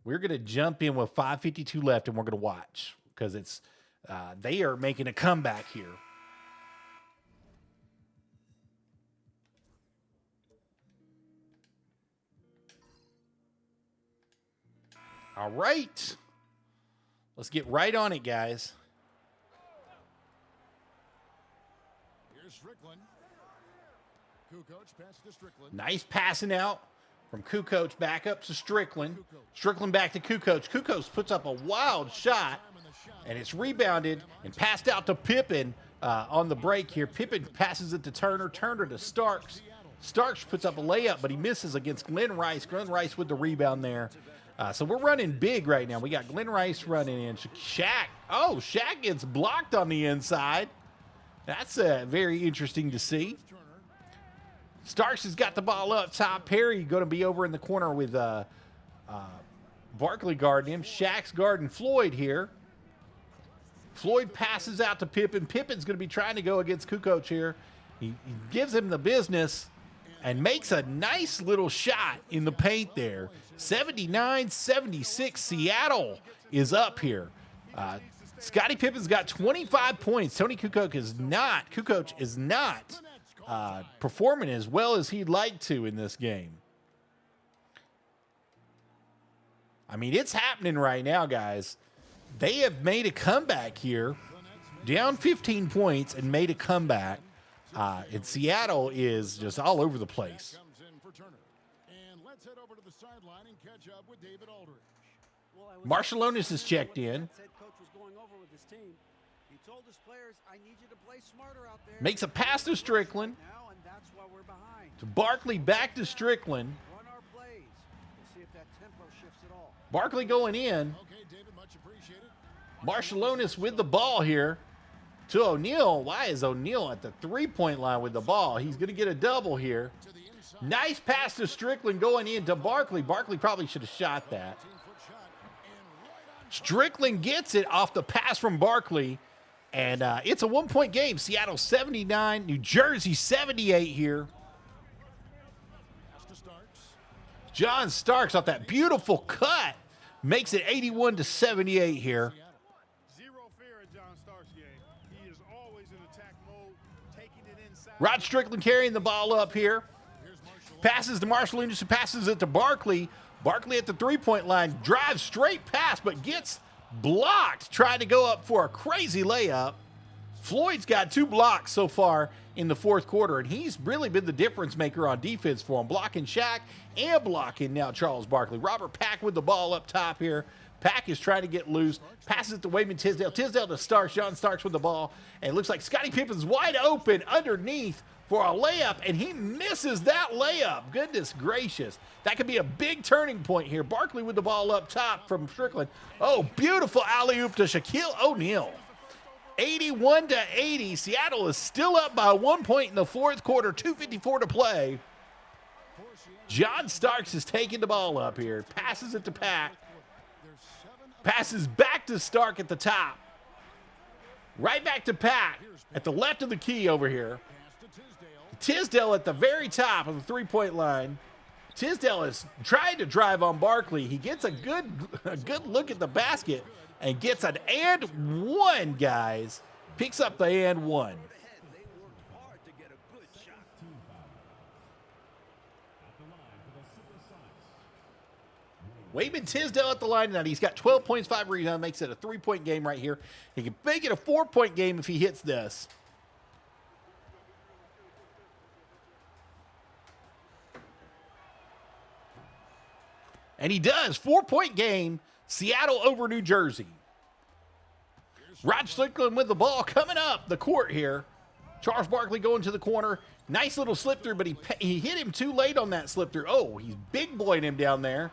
We're going to jump in with 5:52 left, and we're going to watch because it's they are making a comeback here. All right. Let's get right on it, guys. Here's Strickland. Kukoc passes to Strickland. Nice passing out from Kukoc back up to Strickland. Strickland back to Kukoc. Kukoc puts up a wild shot, and it's rebounded and passed out to Pippen on the break here. Pippen passes it to Turner. Turner to Starks. Starks puts up a layup, but he misses against Glenn Rice. Glenn Rice with the rebound there. So we're running big right now. We got Glenn Rice running in. Shaq. Oh, Shaq gets blocked on the inside. That's very interesting to see. Starks has got the ball up top. Perry going to be over in the corner with Barkley guarding him. Shaq's guarding Floyd here. Floyd passes out to Pippen. Pippen's going to be trying to go against Kukoc here. He gives him the business and makes a nice little shot in the paint there. 79-76, Seattle is up here. Scottie Pippen's got 25 points. Tony Kukoc is not performing as well as he'd like to in this game. I mean, it's happening right now, guys. They have made a comeback here, down 15 points and made a comeback. And Seattle is just all over the place. Marshallonis is checked in. Makes a pass to Strickland. To Barkley, back to Strickland. Barkley going in. Marshallonis with the ball here. To O'Neal. Why is O'Neal at the three-point line with the ball? He's going to get a double here. Nice pass to Strickland going in to Barkley. Barkley probably should have shot that. Strickland gets it off the pass from Barkley. And it's a one-point game. Seattle 79, New Jersey 78 here. John Starks off that beautiful cut makes it 81-78 here. Zero fear at John Starks' game. He is always in attack mode, taking it inside. Rod Strickland carrying the ball up here. Passes to Marshallonis, who passes it to Barkley. Barkley at the three-point line, drives straight past, but gets blocked, trying to go up for a crazy layup. Floyd's got 2 blocks so far in the fourth quarter, and he's really been the difference maker on defense for him, blocking Shaq and blocking now Charles Barkley. Robert Pack with the ball up top here. Pack is trying to get loose. Passes it to Wayman Tisdale. Tisdale to Starks. John Starks with the ball. And it looks like Scottie Pippen's wide open underneath for a layup, and he misses that layup. Goodness gracious. That could be a big turning point here. Barkley with the ball up top from Strickland. Oh, beautiful alley-oop to Shaquille O'Neal. 81-80. Seattle is still up by 1 point in the fourth quarter. 2:54 to play. John Starks is taking the ball up here. Passes it to Pack. Passes back to Stark at the top. Right back to Pack at the left of the key over here. Tisdale at the very top of the three-point line. Tisdale is trying to drive on Barkley. He gets a good look at the basket and gets an and one, guys. Picks up the and one. Wayman Tisdale at the line tonight. He's got 12 points, 5 rebounds, makes it a 3-point game right here. He can make it a 4-point game if he hits this. And he does. 4-point game. Seattle over New Jersey. Rod Strickland with the ball coming up the court here. Charles Barkley going to the corner. Nice little slip through, but he hit him too late on that slip through. Oh, he's big boying him down there.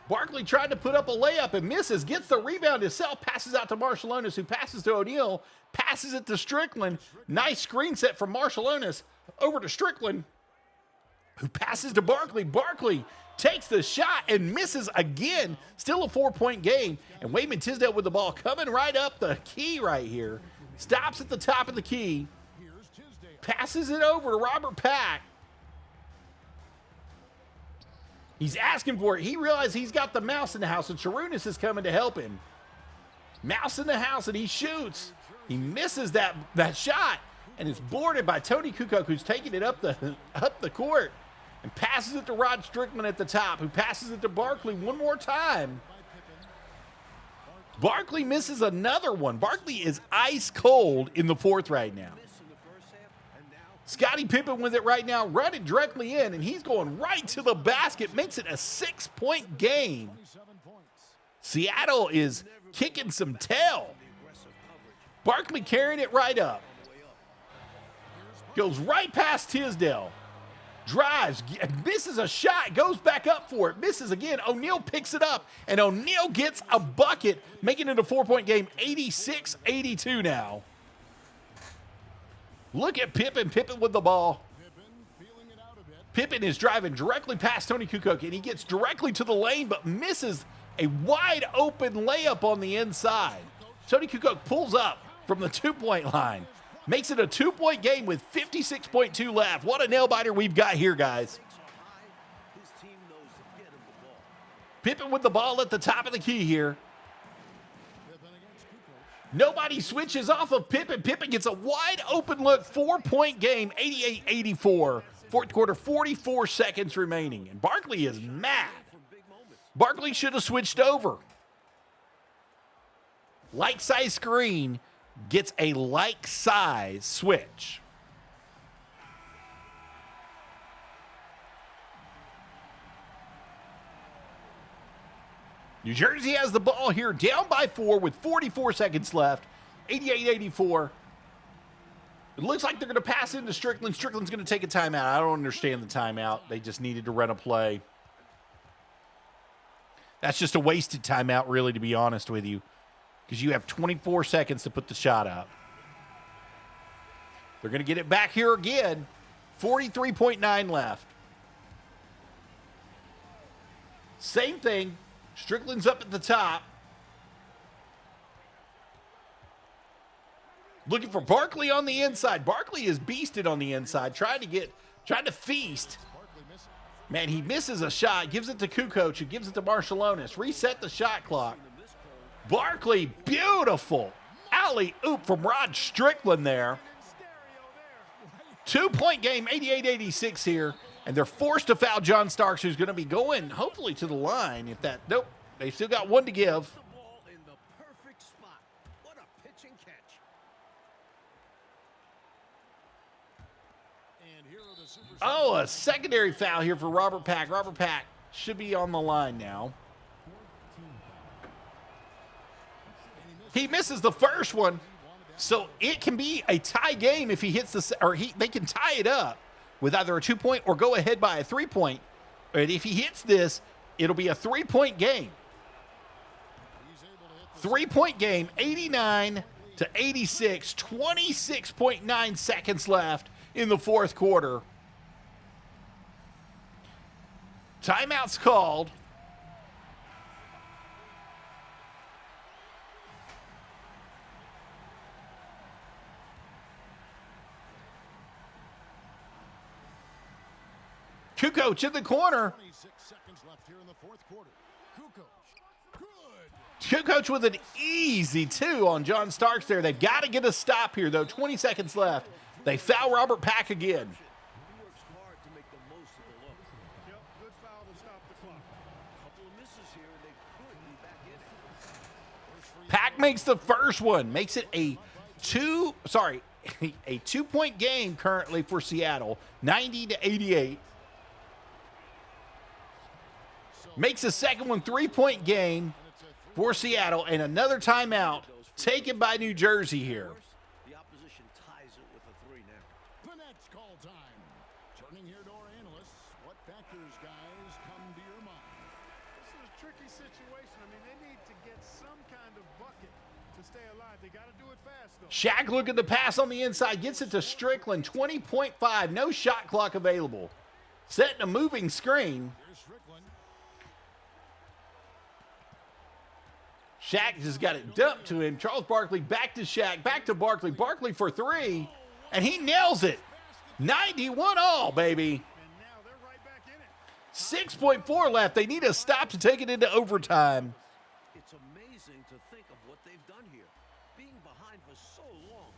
Barkley tried to put up a layup and misses. Gets the rebound himself. Passes out to Marshallonis, who passes to O'Neal. Passes it to Strickland. Nice screen set from Marshallonis over to Strickland, who passes to Barkley. Barkley takes the shot and misses again. Still a 4-point game. And Wayman Tisdale with the ball coming right up the key right here. Stops at the top of the key. Passes it over to Robert Pack. He's asking for it. He realized he's got the mouse in the house, and Sharunas is coming to help him. Mouse in the house, and he shoots. He misses that shot, and it's boarded by Tony Kukoc, who's taking it up the court and passes it to Rod Strickland at the top, who passes it to Barkley one more time. Barkley misses another one. Barkley is ice cold in the fourth right now. Scottie Pippen with it right now, running directly in, and he's going right to the basket, makes it a 6-point game. Seattle is kicking some tail. Barkley carrying it right up. Goes right past Tisdale. Drives, misses a shot, goes back up for it, misses again. O'Neal picks it up, and O'Neal gets a bucket, making it a 4-point game, 86-82 now. Look at Pippen. Pippen with the ball. Pippen is driving directly past Tony Kukoc, and he gets directly to the lane, but misses a wide open layup on the inside. Tony Kukoc pulls up from the 2-point line. Makes it a 2-point game with 56.2 left. What a nail-biter we've got here, guys. Pippen with the ball at the top of the key here. Nobody switches off of Pippen. Pippen gets a wide open look, 4-point game, 88-84. Fourth quarter, 44 seconds remaining. And Barkley is mad. Barkley should have switched over. Like-size screen gets a like-size switch. New Jersey has the ball here, down by 4 with 44 seconds left, 88-84. It looks like they're going to pass into Strickland. Strickland's going to take a timeout. I don't understand the timeout. They just needed to run a play. That's just a wasted timeout, really, to be honest with you, because you have 24 seconds to put the shot up. They're going to get it back here again. 43.9 left. Same thing. Strickland's up at the top. Looking for Barkley on the inside. Barkley is beasted on the inside, trying to feast. Man, he misses a shot, gives it to Kukoc, who gives it to Marshallonis. Reset the shot clock. Barkley, beautiful alley-oop from Rod Strickland there. 2-point game, 88-86 here. And they're forced to foul John Starks, who's going to be going, hopefully, to the line. Nope, they still got one to give. Oh, a secondary foul here for Robert Pack. Robert Pack should be on the line now. He misses the first one, so it can be a tie game if he hits they can tie it up with either a 2-point or go ahead by a 3-point. And if he hits this, it'll be a 3-point game. 3-point game, 89 to 86, 26.9 seconds left in the fourth quarter. Timeout's called. Kukoc in the corner. 26 seconds left here in the fourth quarter. Kukoc. Good. Kukoc with an easy 2 on John Starks there. They've got to get a stop here, though. 20 seconds left. They foul Robert Pack again. He works hard to make the most of the look. Yep, good foul to stop the clock. A couple of misses here, and they could be back in it. Pack makes the first one. Makes it a 2-point game currently for Seattle. 90 to 88. Makes the second one 3-point game for Seattle, and another timeout taken by New Jersey here. The opposition ties it with a 3 now. The next call time. Turning here to our analysts. What factors, guys, come to your mind? This is a tricky situation. I mean, they need to get some kind of bucket to stay alive. They got to do it fast, though. Shaq looking to pass on the inside. Gets it to Strickland. 20.5. No shot clock available. Setting a moving screen. Here's Strickland. Shaq just got it dumped to him. Charles Barkley back to Shaq. Back to Barkley. Barkley for 3. And he nails it. 91 all, baby. And now they're right back in it. 6.4 left. They need a stop to take it into overtime. It's amazing to think of what they've done here. Being behind for so long.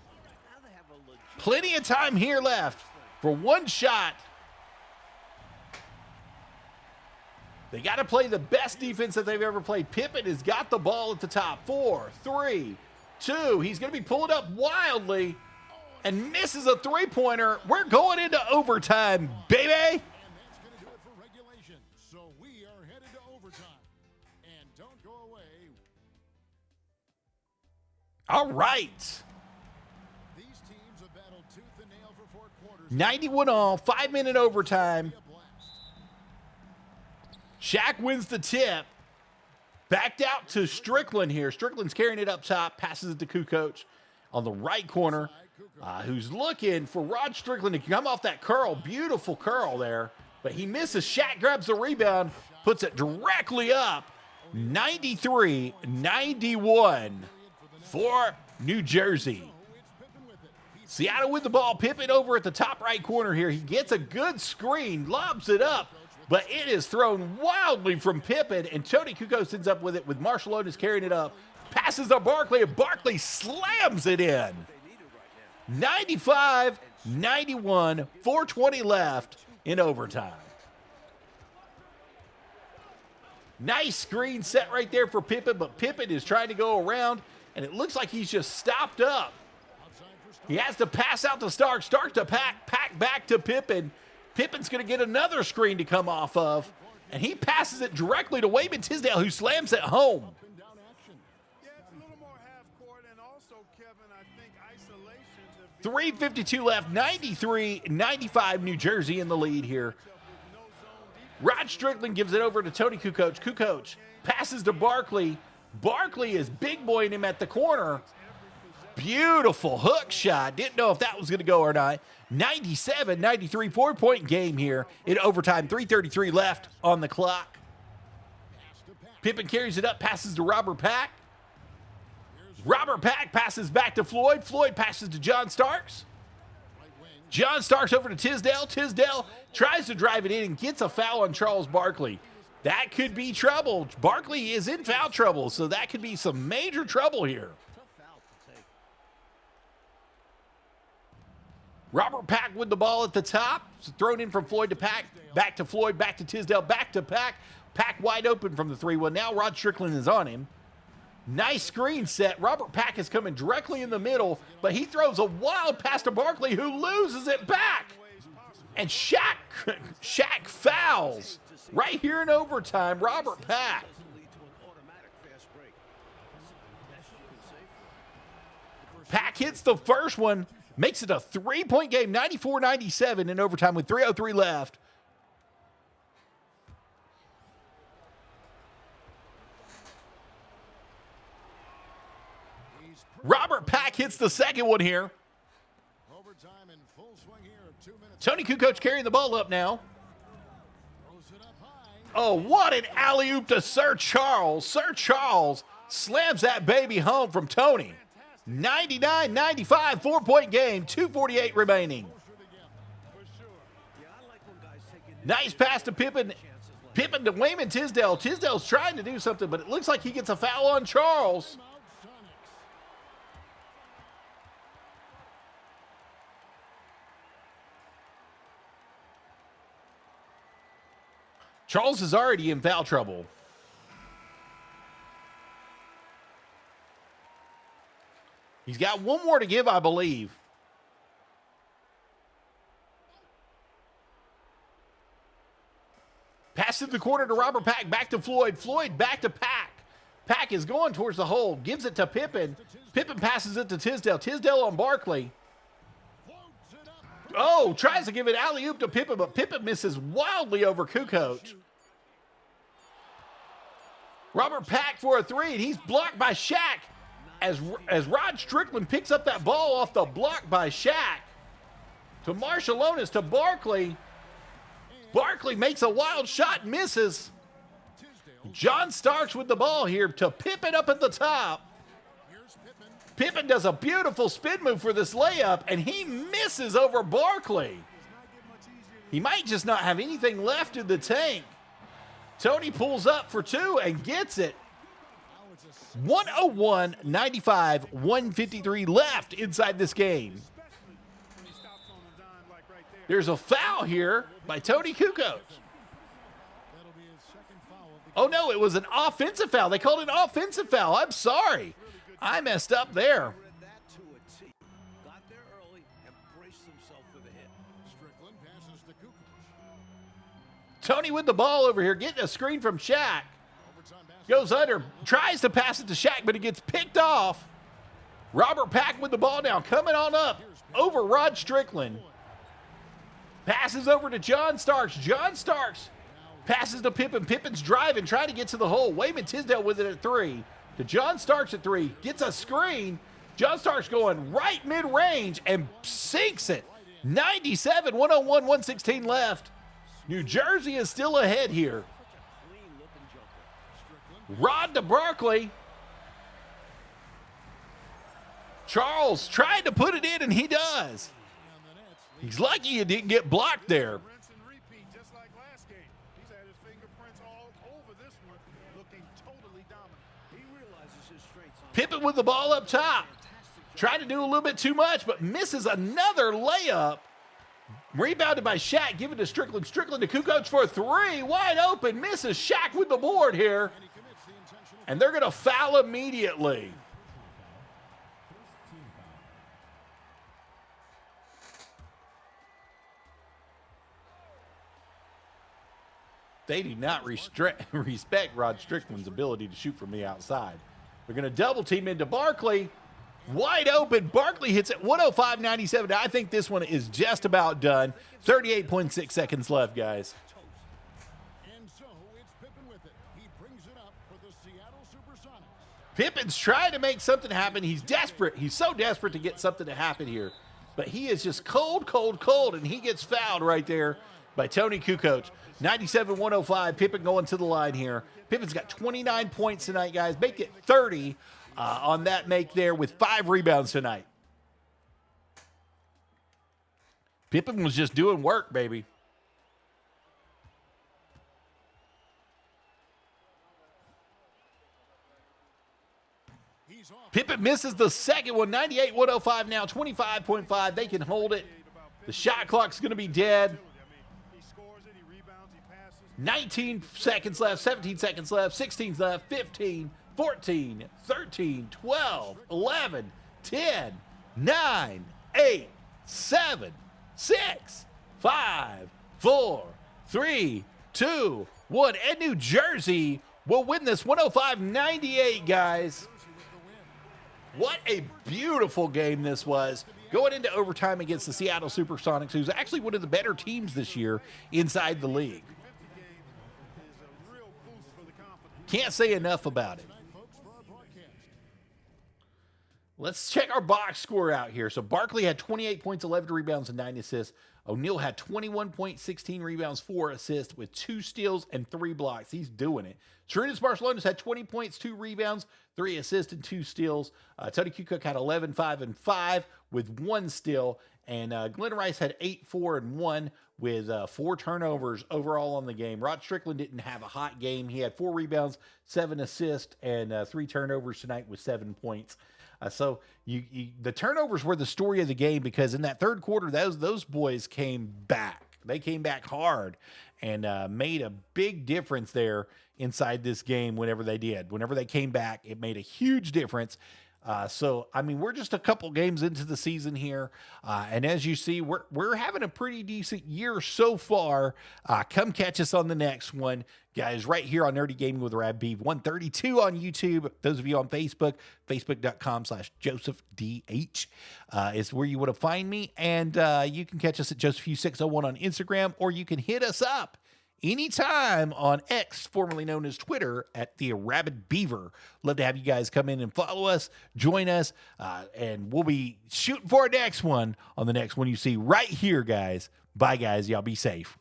Now they have a legit... Plenty of time here left for one shot. They got to play the best defense that they've ever played. Pippen has got the ball at the top. 4, 3, 2. He's going to be pulled up wildly and misses a 3-pointer. We're going into overtime, baby. And that's going to do it for regulation. So we are headed to overtime. And don't go away. All right. These teams have battled tooth and nail for 4 quarters. 91 all, 5-minute overtime. Shaq wins the tip. Backed out to Strickland here. Strickland's carrying it up top. Passes it to Kukoc on the right corner. Who's looking for Rod Strickland to come off that curl. Beautiful curl there. But he misses. Shaq grabs the rebound. Puts it directly up. 93-91 for New Jersey. Seattle with the ball. Pippen over at the top right corner here. He gets a good screen. Lobs it up. But it is thrown wildly from Pippen, and Tony Kukoc ends up with it with Marshall Otis carrying it up. Passes to Barkley, and Barkley slams it in. 95-91, 4:20 left in overtime. Nice screen set right there for Pippen, but Pippen is trying to go around, and it looks like he's just stopped up. He has to pass out to Starks. Starks to pack back to Pippen. Pippen's going to get another screen to come off of, and he passes it directly to Wayman Tisdale, who slams it home. Yeah, it's a little more half court, and also, Kevin, I think isolations have 3:52 left, 93-95, New Jersey in the lead here. Rod Strickland gives it over to Tony Kukoc. Kukoc passes to Barkley. Barkley is big boying him at the corner. Beautiful hook shot. Didn't know if that was going to go or not. 97-93, 4-point game here in overtime. 3:33 left on the clock. Pippen carries it up, passes to Robert Pack. Robert Pack passes back to Floyd. Floyd passes to John Starks. John Starks over to Tisdale. Tisdale tries to drive it in and gets a foul on Charles Barkley. That could be trouble. Barkley is in foul trouble, so that could be some major trouble here. Robert Pack with the ball at the top. Thrown in from Floyd to Pack. Back to Floyd, back to Tisdale, back to Pack. Pack wide open from the 3-1. Now Rod Strickland is on him. Nice screen set. Robert Pack is coming directly in the middle, but he throws a wild pass to Barkley, who loses it back. And Shaq fouls right here in overtime. Robert Pack. Pack hits the first one, makes it a 3-point game, 94-97 in overtime with 3:03 left. Robert Pack hits the second one here. Overtime in full swing here. 2 minutes. Tony Kukoc carrying the ball up now. Throws it up high. Oh, what an alley-oop to Sir Charles. Sir Charles slams that baby home from Tony. 99-95, 4-point game, 2:48 remaining. Nice pass to Pippen. Pippen to Wayman Tisdale. Tisdale's trying to do something, but it looks like he gets a foul on Charles. Charles is already in foul trouble. He's got one more to give, I believe. Pass to the corner to Robert Pack, back to Floyd. Floyd back to Pack. Pack is going towards the hole, gives it to Pippen. Pippen passes it to Tisdale. Tisdale on Barkley. Oh, tries to give it alley-oop to Pippen, but Pippen misses wildly over Kukoc. Robert Pack for a three, and he's blocked by Shaq as Rod Strickland picks up that ball off the block by Shaq. To Marshallonis, to Barkley. Barkley makes a wild shot, misses. John Starks with the ball here to Pippen up at the top. Pippen does a beautiful spin move for this layup, and he misses over Barkley. He might just not have anything left in the tank. Tony pulls up for two and gets it. 101-95, 153 left inside this game. There's a foul here by Tony Kukoc. Oh, no, it was an offensive foul. They called it an offensive foul. I'm sorry. I messed up there. Got there early and braced himself for the hit. Strickland passes to Kukoc. Tony with the ball over here, getting a screen from Shaq. Goes under, tries to pass it to Shaq, but it gets picked off. Robert Pack with the ball now, coming on up over Rod Strickland. Passes over to John Starks. John Starks passes to Pippen. Pippen's driving, trying to get to the hole. Wayman Tisdale with it at three. To John Starks at three. Gets a screen. John Starks going right mid-range and sinks it. 97, 101, 116 left. New Jersey is still ahead here. Rod to Barkley. Charles tried to put it in, and he does. He's lucky he didn't get blocked there. Rinse and repeat, just like last game. He's had his fingerprints all over this one, looking totally dominant. He realizes his strengths on Pippen with the ball up top. Tried to do a little bit too much, but misses another layup. Rebounded by Shaq, given to Strickland. Strickland to Kukoc for a three. Wide open, misses. Shaq with the board here. And they're going to foul immediately. They do not respect Rod Strickland's ability to shoot from the outside. They're going to double team into Barkley. Wide open. Barkley hits it 105-97. I think this one is just about done. 38.6 seconds left, guys. And so it's Pippen with it. He brings it up for the Seattle Supersonics. Pippen's trying to make something happen. He's desperate. He's so desperate to get something to happen here. But he is just cold, cold, cold, and he gets fouled right there by Tony Kukoc. 97-105. Pippen going to the line here. Pippen's got 29 points tonight, guys. Make it 30 on that make there with 5 rebounds tonight. Pippen was just doing work, baby. Pippen misses the second one. 98-105 now. 25.5. They can hold it. The shot clock's going to be dead. 19 seconds left, 17 seconds left, 16 left, 15, 14, 13, 12, 11, 10, 9, 8, 7, 6, 5, 4, 3, 2, 1. And New Jersey will win this 105-98, guys. What a beautiful game this was. Going into overtime against the Seattle Supersonics, who's actually one of the better teams this year inside the league. Can't say enough about it. Let's check our box score out here. So Barkley had 28 points, 11 rebounds, and 9 assists. O'Neal had 21 points, 16 rebounds, 4 assists with 2 steals and 3 blocks. He's doing it. Sarinas Barcelonas had 20 points, 2 rebounds, 3 assists, and 2 steals. Tony Kukoc had 11, 5, and 5 with 1 steal. And Glenn Rice had 8, 4, and 1 with 4 turnovers overall on the game. Rod Strickland didn't have a hot game. He had 4 rebounds, 7 assists, and 3 turnovers tonight with 7 points. So the turnovers were the story of the game, because in that third quarter, those boys came back. They came back hard and made a big difference there inside this game whenever they did. Whenever they came back, it made a huge difference. So, I mean, we're just a couple games into the season here. And as you see, we're having a pretty decent year so far. Come catch us on the next one, guys, right here on Nerdy Gaming with Rab Beef 132 on YouTube. Those of you on Facebook, facebook.com/JosephDH is where you want to find me. And you can catch us at JosephHughes601 on Instagram, or you can hit us up anytime on X, formerly known as Twitter, at the Rabid Beaver. Love to have you guys come in and follow us, join us, and we'll be shooting for our next one on the next one you see right here, guys. Bye, guys. Y'all be safe.